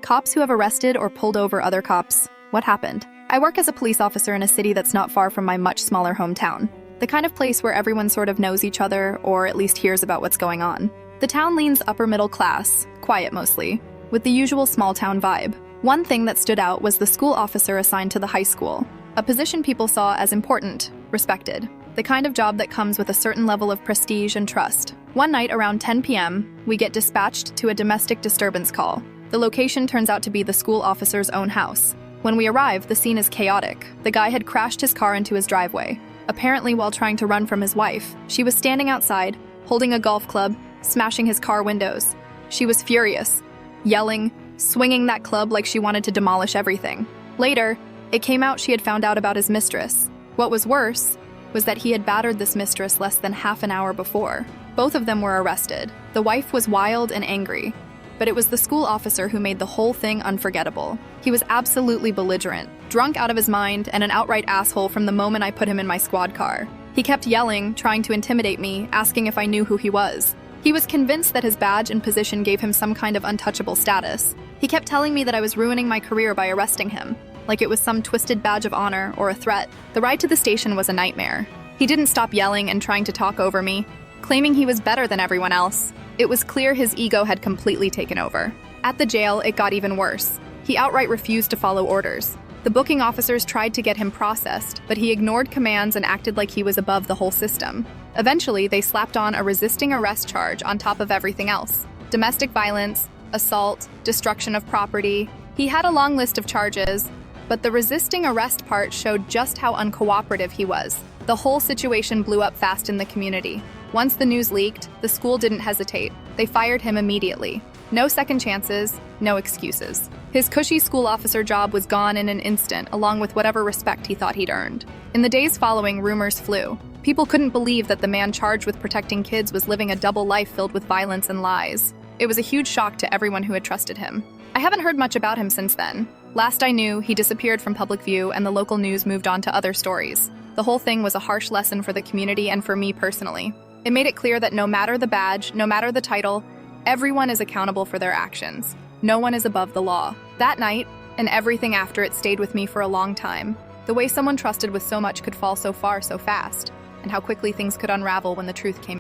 Cops who have arrested or pulled over other cops. What happened? I work as a police officer in a city that's not far from my much smaller hometown. The kind of place where everyone sort of knows each other, or at least hears about what's going on. The town leans upper middle class, quiet mostly, with the usual small town vibe. One thing that stood out was the school officer assigned to the high school, a position people saw as important, respected, the kind of job that comes with a certain level of prestige and trust. One night around 10 p.m., we get dispatched to a domestic disturbance call. The location turns out to be the school officer's own house. When we arrive, the scene is chaotic. The guy had crashed his car into his driveway, apparently while trying to run from his wife. She was standing outside, holding a golf club, smashing his car windows. She was furious, yelling, swinging that club like she wanted to demolish everything. Later, it came out she had found out about his mistress. What was worse was that he had battered this mistress less than half an hour before. Both of them were arrested. The wife was wild and angry, but it was the school officer who made the whole thing unforgettable. He was absolutely belligerent, drunk out of his mind, and an outright asshole from the moment I put him in my squad car. He kept yelling, trying to intimidate me, asking if I knew who he was. He was convinced that his badge and position gave him some kind of untouchable status. He kept telling me that I was ruining my career by arresting him, like it was some twisted badge of honor or a threat. The ride to the station was a nightmare. He didn't stop yelling and trying to talk over me, claiming he was better than everyone else. It was clear his ego had completely taken over. At the jail, it got even worse. He outright refused to follow orders. The booking officers tried to get him processed, but he ignored commands and acted like he was above the whole system. Eventually, they slapped on a resisting arrest charge on top of everything else. Domestic violence, assault, destruction of property. He had a long list of charges, but the resisting arrest part showed just how uncooperative he was. The whole situation blew up fast in the community. Once the news leaked, the school didn't hesitate. They fired him immediately. No second chances, no excuses. His cushy school officer job was gone in an instant, along with whatever respect he thought he'd earned. In the days following, rumors flew. People couldn't believe that the man charged with protecting kids was living a double life filled with violence and lies. It was a huge shock to everyone who had trusted him. I haven't heard much about him since then. Last I knew, he disappeared from public view and the local news moved on to other stories. The whole thing was a harsh lesson for the community and for me personally. It made it clear that no matter the badge, no matter the title, everyone is accountable for their actions. No one is above the law. That night, and everything after it, stayed with me for a long time. The way someone trusted with so much could fall so far so fast, and how quickly things could unravel when the truth came.